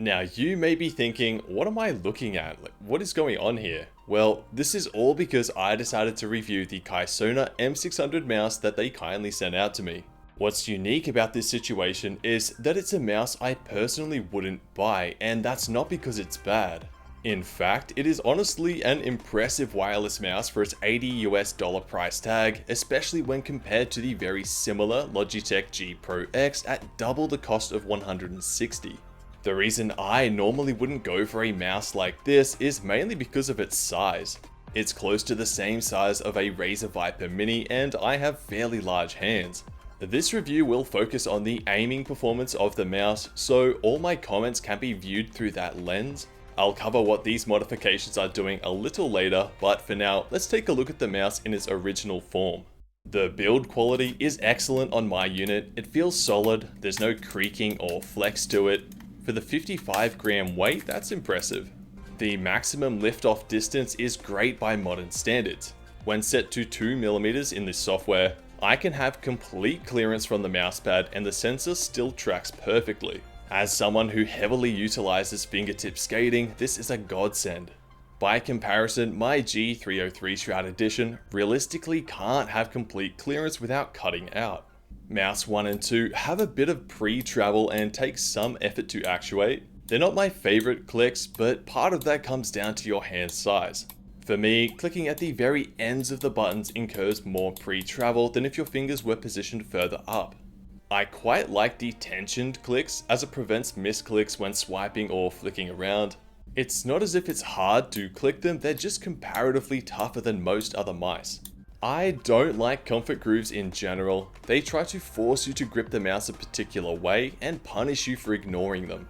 Now you may be thinking, what am I looking at? Like, what is going on here? Well, this is all because I decided to review the Kaisona M600 mouse that they kindly sent out to me. What's unique about this situation is that it's a mouse I personally wouldn't buy, and that's not because it's bad. In fact, it is honestly an impressive wireless mouse for its $80 price tag, especially when compared to the very similar Logitech G Pro X at double the cost of $160. The reason I normally wouldn't go for a mouse like this is mainly because of its size. It's close to the same size of a Razer Viper Mini, and I have fairly large hands. This review will focus on the aiming performance of the mouse, so all my comments can be viewed through that lens. I'll cover what these modifications are doing a little later, but for now, let's take a look at the mouse in its original form. The build quality is excellent on my unit. It feels solid, there's no creaking or flex to it. For the 55-gram weight, that's impressive. The maximum liftoff distance is great by modern standards. When set to 2mm in this software, I can have complete clearance from the mousepad and the sensor still tracks perfectly. As someone who heavily utilizes fingertip skating, this is a godsend. By comparison, my G303 Shroud Edition realistically can't have complete clearance without cutting out. Mouse 1 and 2 have a bit of pre-travel and take some effort to actuate. They're not my favorite clicks, but part of that comes down to your hand size. For me, clicking at the very ends of the buttons incurs more pre-travel than if your fingers were positioned further up. I quite like the tensioned clicks as it prevents misclicks when swiping or flicking around. It's not as if it's hard to click them, they're just comparatively tougher than most other mice. I don't like comfort grooves in general. They try to force you to grip the mouse a particular way and punish you for ignoring them.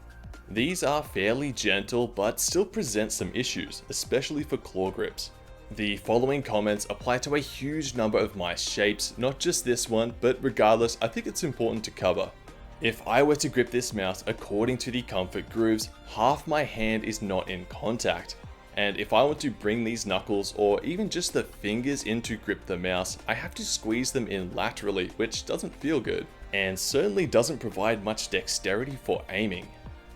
These are fairly gentle but still present some issues, especially for claw grips. The following comments apply to a huge number of mice shapes, not just this one, but regardless, I think it's important to cover. If I were to grip this mouse according to the comfort grooves, half my hand is not in contact. And if I want to bring these knuckles or even just the fingers in to grip the mouse, I have to squeeze them in laterally, which doesn't feel good, and certainly doesn't provide much dexterity for aiming.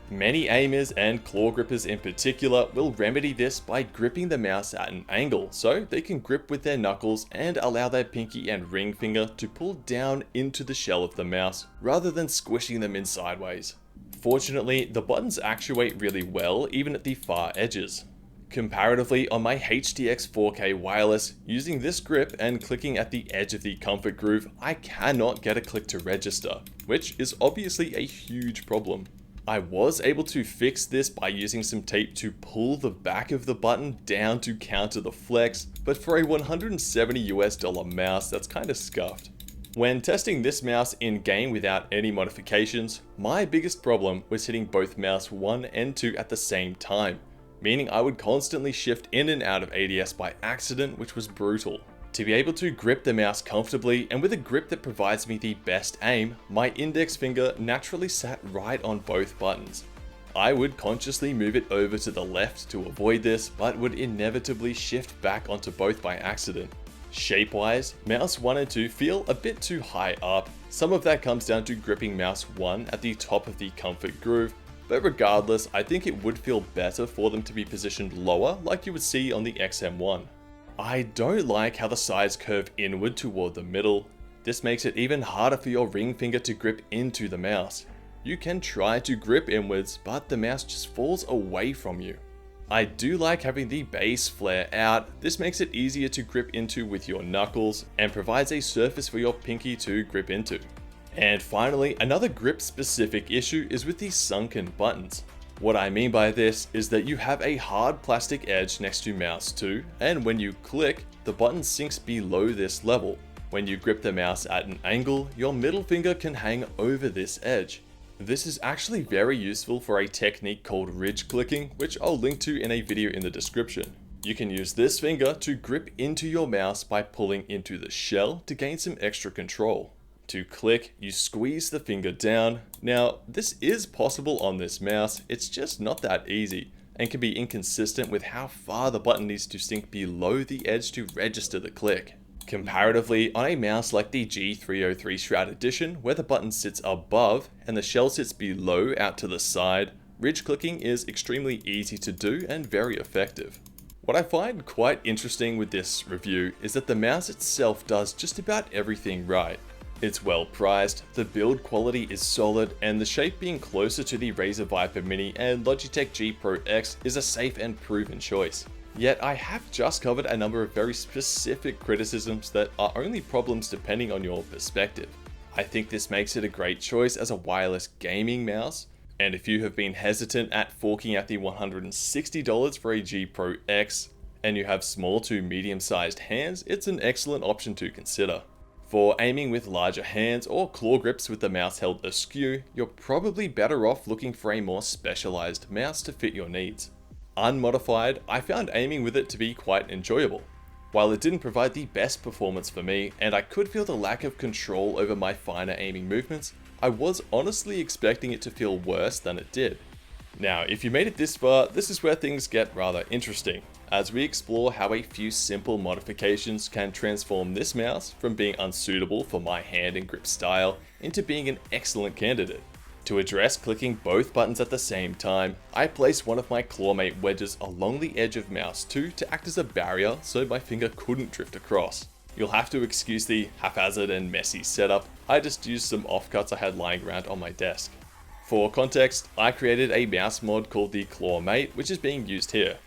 Many aimers and claw grippers in particular will remedy this by gripping the mouse at an angle, so they can grip with their knuckles and allow their pinky and ring finger to pull down into the shell of the mouse, rather than squishing them in sideways. Fortunately, the buttons actuate really well even at the far edges. Comparatively, on my HTX 4K wireless, using this grip and clicking at the edge of the comfort groove, I cannot get a click to register, which is obviously a huge problem. I was able to fix this by using some tape to pull the back of the button down to counter the flex, but for a $170 mouse, that's kinda scuffed. When testing this mouse in game without any modifications, my biggest problem was hitting both mouse 1 and 2 at the same time, meaning I would constantly shift in and out of ADS by accident, which was brutal. To be able to grip the mouse comfortably and with a grip that provides me the best aim, my index finger naturally sat right on both buttons. I would consciously move it over to the left to avoid this, but would inevitably shift back onto both by accident. Shape-wise, mouse 1 and 2 feel a bit too high up. Some of that comes down to gripping mouse 1 at the top of the comfort groove, but regardless, I think it would feel better for them to be positioned lower like you would see on the XM1. I don't like how the sides curve inward toward the middle. This makes it even harder for your ring finger to grip into the mouse. You can try to grip inwards, but the mouse just falls away from you. I do like having the base flare out. This makes it easier to grip into with your knuckles and provides a surface for your pinky to grip into. And finally, another grip specific issue is with these sunken buttons. What I mean by this is that you have a hard plastic edge next to mouse 2, and when you click, the button sinks below this level. When you grip the mouse at an angle, your middle finger can hang over this edge. This is actually very useful for a technique called ridge clicking, which I'll link to in a video in the description. You can use this finger to grip into your mouse by pulling into the shell to gain some extra control. To click, you squeeze the finger down. Now, this is possible on this mouse, it's just not that easy, and can be inconsistent with how far the button needs to sink below the edge to register the click. Comparatively, on a mouse like the G303 Shroud Edition, where the button sits above and the shell sits below out to the side, Ridge clicking is extremely easy to do and very effective. What I find quite interesting with this review is that the mouse itself does just about everything right. It's well priced, the build quality is solid, and the shape being closer to the Razer Viper Mini and Logitech G Pro X is a safe and proven choice. Yet I have just covered a number of very specific criticisms that are only problems depending on your perspective. I think this makes it a great choice as a wireless gaming mouse, and if you have been hesitant at forking out the $160 for a G Pro X and you have small to medium sized hands, it's an excellent option to consider. For aiming with larger hands or claw grips with the mouse held askew, you're probably better off looking for a more specialized mouse to fit your needs. Unmodified, I found aiming with it to be quite enjoyable. While it didn't provide the best performance for me, and I could feel the lack of control over my finer aiming movements, I was honestly expecting it to feel worse than it did. Now, if you made it this far, this is where things get rather interesting, as we explore how a few simple modifications can transform this mouse from being unsuitable for my hand and grip style into being an excellent candidate. To address clicking both buttons at the same time, I placed one of my Clawmate wedges along the edge of mouse 2 to act as a barrier so my finger couldn't drift across. You'll have to excuse the haphazard and messy setup, I just used some offcuts I had lying around on my desk. For context, I created a mouse mod called the Clawmate, which is being used here.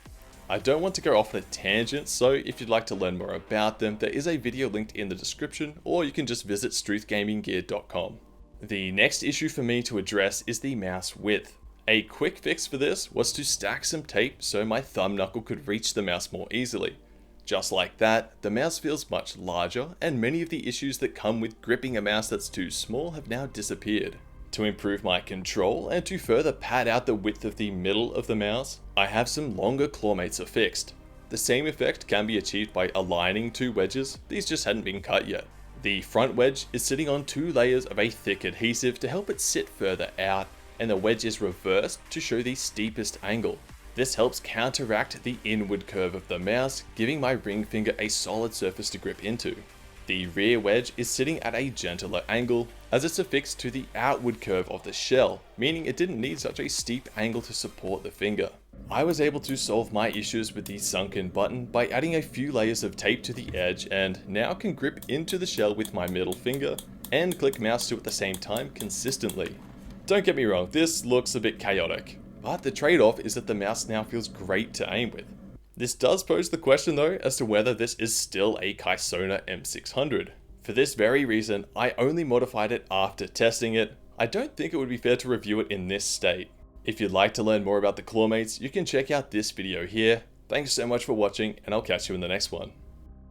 I don't want to go off on a tangent, so if you'd like to learn more about them, there is a video linked in the description, or you can just visit struthgaminggear.com. The next issue for me to address is the mouse width. A quick fix for this was to stack some tape so my thumb knuckle could reach the mouse more easily. Just like that, the mouse feels much larger, and many of the issues that come with gripping a mouse that's too small have now disappeared. To improve my control and to further pad out the width of the middle of the mouse, I have some longer Clawmates affixed. The same effect can be achieved by aligning two wedges, these just hadn't been cut yet. The front wedge is sitting on 2 layers of a thick adhesive to help it sit further out, and the wedge is reversed to show the steepest angle. This helps counteract the inward curve of the mouse, giving my ring finger a solid surface to grip into. The rear wedge is sitting at a gentler angle, as it's affixed to the outward curve of the shell, meaning it didn't need such a steep angle to support the finger. I was able to solve my issues with the sunken button by adding a few layers of tape to the edge, and now can grip into the shell with my middle finger and click mouse 2 at the same time consistently. Don't get me wrong, this looks a bit chaotic, but the trade-off is that the mouse now feels great to aim with. This does pose the question though as to whether this is still a Kaisona M600. For this very reason, I only modified it after testing it. I don't think it would be fair to review it in this state. If you'd like to learn more about the Clawmates, you can check out this video here. Thanks so much for watching, and I'll catch you in the next one.